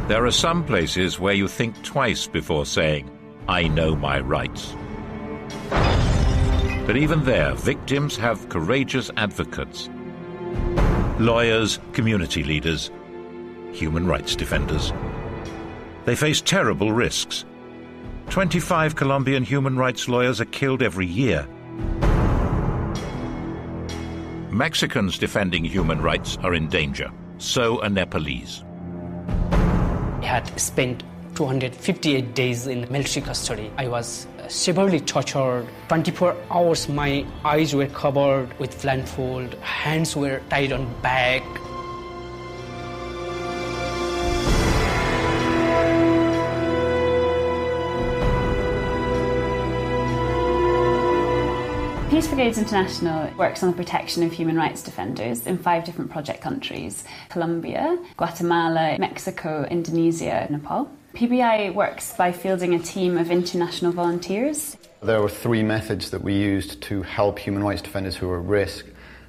There are some places where you think twice before saying, "I know my rights." But even there, victims have courageous advocates. Lawyers, community leaders, human rights defenders. They face terrible risks. 25 Colombian human rights lawyers are killed every year. Mexicans defending human rights are in danger. So are Nepalese. I had spent 258 days in military custody. I was severely tortured. 24 hours my eyes were covered with blindfold, hands were tied on back. Peace Brigades International works on the protection of human rights defenders in 5 different project countries: Colombia, Guatemala, Mexico, Indonesia, Nepal. PBI works by fielding a team of international volunteers. There were 3 methods that we used to help human rights defenders who were at risk.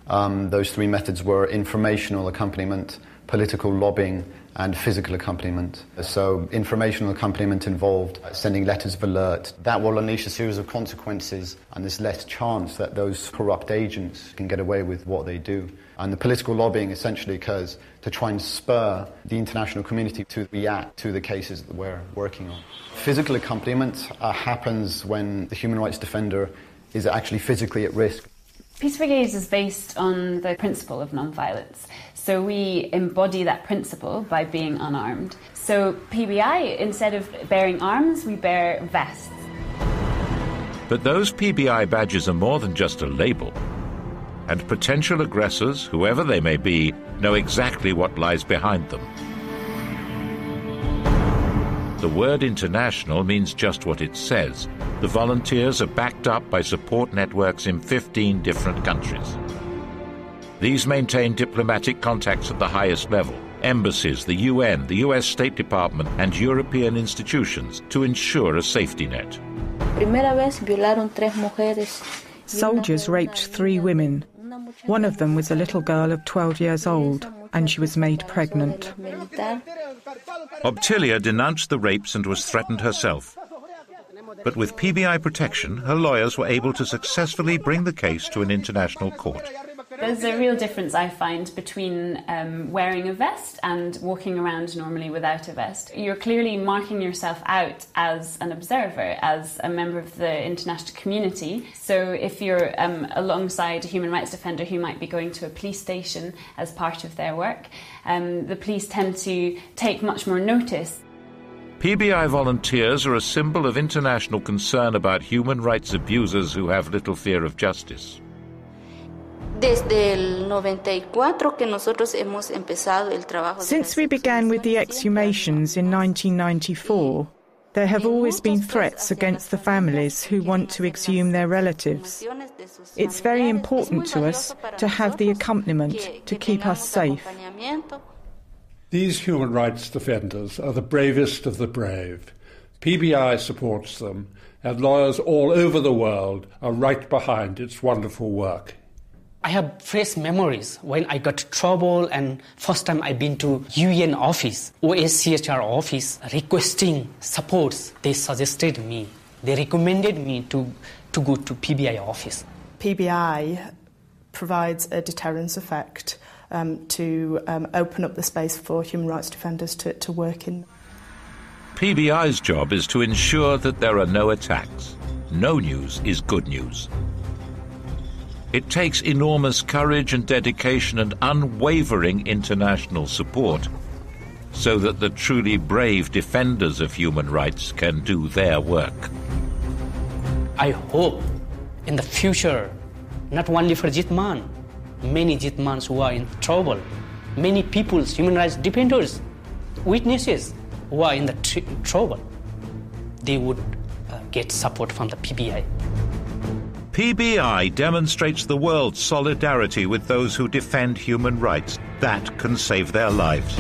Those 3 methods were informational accompaniment, political lobbying, and physical accompaniment. So informational accompaniment involved sending letters of alert. That will unleash a series of consequences, and there's less chance that those corrupt agents can get away with what they do. And the political lobbying essentially occurs to try and spur the international community to react to the cases that we're working on. Physical accompaniment happens when the human rights defender is actually physically at risk. Peace Brigades is based on the principle of non-violence. So we embody that principle by being unarmed. So PBI, instead of bearing arms, we bear vests. But those PBI badges are more than just a label. And potential aggressors, whoever they may be, know exactly what lies behind them. The word international means just what it says. The volunteers are backed up by support networks in 15 different countries. These maintain diplomatic contacts at the highest level, embassies, the UN, the US State Department, and European institutions to ensure a safety net. Soldiers raped 3 women. One of them was a little girl of 12 years old, and she was made pregnant. Obtilia denounced the rapes and was threatened herself. But with PBI protection, her lawyers were able to successfully bring the case to an international court. There's a real difference, I find, between wearing a vest and walking around normally without a vest. You're clearly marking yourself out as an observer, as a member of the international community. So if you're alongside a human rights defender who might be going to a police station as part of their work, the police tend to take much more notice. PBI volunteers are a symbol of international concern about human rights abusers who have little fear of justice. Since we began with the exhumations in 1994, there have always been threats against the families who want to exhume their relatives. It's very important to us to have the accompaniment to keep us safe. These human rights defenders are the bravest of the brave. PBI supports them, and lawyers all over the world are right behind its wonderful work. I have fresh memories when I got trouble and first time I've been to UN office, OSCHR office, requesting supports. They suggested me, they recommended me to go to PBI office. PBI provides a deterrence effect to open up the space for human rights defenders to work in. PBI's job is to ensure that there are no attacks. No news is good news. It takes enormous courage and dedication and unwavering international support so that the truly brave defenders of human rights can do their work. I hope in the future, not only for Jitman, many Jitmans who are in trouble, many people's human rights defenders, witnesses who are in the trouble, they would get support from the PBI. PBI demonstrates the world's solidarity with those who defend human rights. That can save their lives.